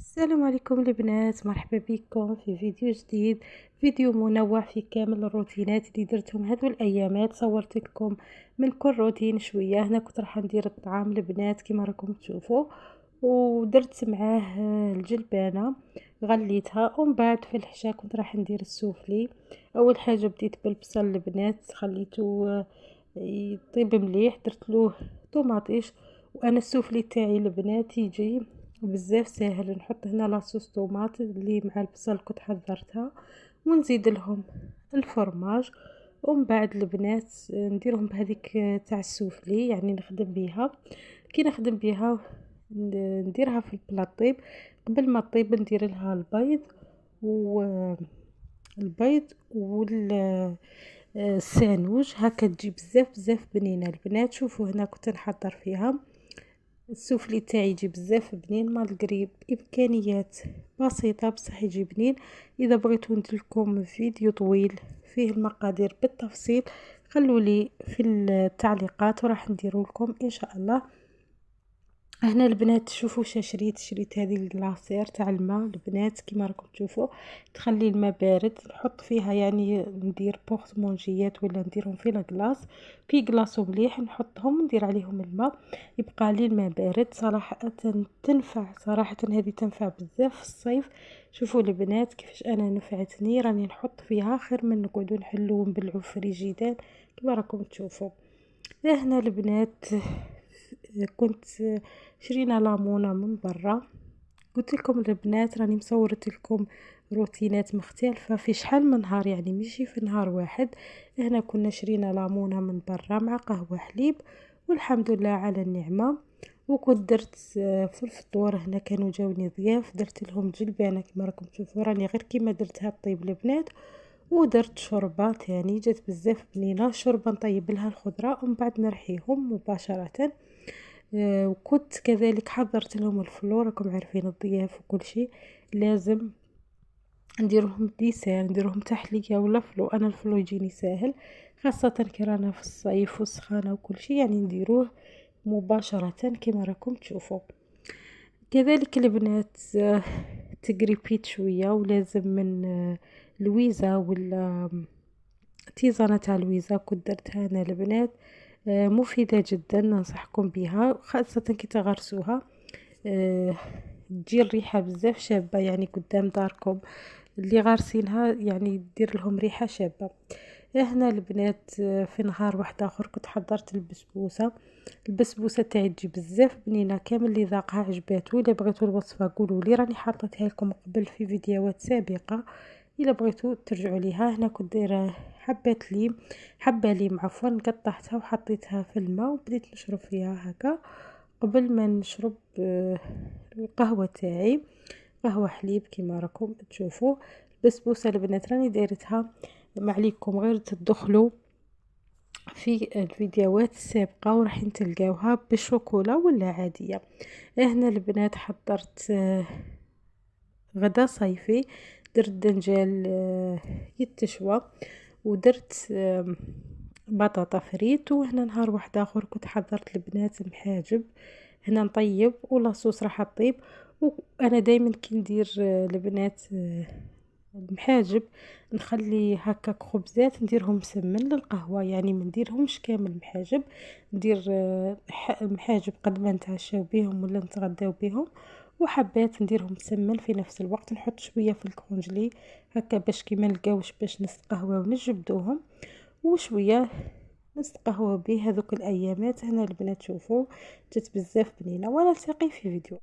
السلام عليكم البنات، مرحبا بكم في فيديو جديد. فيديو منوع في كامل الروتينات اللي درتهم هذو الايامات. صورت لكم من كل روتين شويه. هنا كنت راح ندير الطعام البنات كما راكم تشوفوا، ودرت معاه الجلبانه غليتها، ومن بعد في الحشا كنت راح ندير السوفلي. اول حاجه بديت بالبصل البنات، خليته يطيب مليح، درت له طوماطيش. وانا السوفلي تاعي البنات يجي بزاف ساهل. نحط هنا لاصوص طوماط اللي مع البصل كنت حضرتها، ونزيد لهم الفرماج، ومن بعد البنات نديرهم بهذيك تاع السوفلي، يعني نخدم بيها. كي نخدم بيها نديرها في البلاط طيب. قبل ما تطيب ندير لها البيض السانوج، هكا تجي بزاف بزاف بنينه البنات. شوفوا هنا كنت نحضر فيها السوفلي تاعي، يجي بزاف بنين مالغري بامكانيات بسيطه بصح يجي بنين. اذا بغيتو نديرلكم فيديو طويل فيه المقادير بالتفصيل خلوا لي في التعليقات وراح نديرو لكم ان شاء الله. هنا البنات شوفوا شريت هذه العصير تاع الماء البنات كيما راكم تشوفوا. تخلي الماء بارد، نحط فيها يعني ندير بورتمونجيات ولا نديرهم في الكلاص. كي يقلاصوا مليح نحطهم وندير عليهم الماء، يبقى لي الماء بارد. صراحه تنفع، صراحه هذه تنفع بزاف في الصيف. شوفوا البنات كيفاش انا نفعتني، راني نحط فيها خير من نقعدوا نحلو ونبلعوا فريجيدان كيما راكم تشوفوا. هنا البنات كنت شرينا لامونة من برا. قلت لكم البنات راني مصورت لكم روتينات مختلفة في شحال من نهار، يعني ماشي في نهار واحد. هنا كنا شرينا لامونة من برا مع قهوة حليب، والحمد لله على النعمة. وكنت درت في الفطور، هنا كانوا جاوني ضياف، درت لهم جلبانة كما راكم تشوفوا، راني غير كيما درتها طيب البنات. ودرت شوربه تاني جات بزاف بنينه، شوربه نطيب لها الخضره ومن بعد نرحيهم مباشره. وكنت كذلك حضرت لهم الفلور، راكم عارفين الضياف وكل شيء لازم نديرهم ديسير، نديرهم تحلية ولا فلو. انا الفلو يجيني ساهل خاصة كرانا في الصيف والسخانة وكل شيء، يعني نديروه مباشرة كما راكم تشوفوا. كذلك البنات تقريبيت شوية، ولازم من لويزا ولا تيزانة تاع لويزا كنت درتها انا البنات. مفيدة جدا، ننصحكم بها خاصة كي تغرسوها. تجي الريحة بزاف شابة، يعني قدام داركم اللي غارسينها يعني دير لهم ريحة شابة. هنا البنات في نهار واحد اخر كنت حضرت البسبوسه تاعي تجي بزاف بنينه، كامل اللي ذاقها عجباتو. الا بغيتو الوصفه قولوا لي، راني حطيتها لكم قبل في فيديوهات سابقه الا بغيتو ترجعوا ليها. هنا كنت دايره حبه ليم عفوا، قطعتها وحطيتها في الماء وبديت نشرب فيها هكا قبل ما نشرب القهوه تاعي، قهوه حليب كما راكم تشوفوا. البسبوسه البنات راني دايرتها، ما عليكم غير تدخلوا في الفيديوهات السابقة وراح تلقاوها بالشوكولا ولا عادية. هنا البنات حضرت غدا صيفي، درت دنجال يتشوى، ودرت بطاطا فريت. وهنا نهار واحد اخر كنت حضرت البنات المحاجب، هنا نطيب ولاصوص راح طيب. وانا دايما كي ندير البنات المحاجب نخلي هكاك خبزات نديرهم مسمن للقهوة، يعني ما نديرهمش كامل محاجب، ندير محاجب قد ما نتعشاو بيهم ولا نتغداو بيهم، وحبات نديرهم مسمن في نفس الوقت. نحط شوية في الكونجلي هكا باش كيما نلقاوش باش نستقهوى ونجبدوهم، وشوية نستقهوى به هذوك الايامات. هنا البنات شوفوا جات بزاف بنينه، ونلتقي في فيديو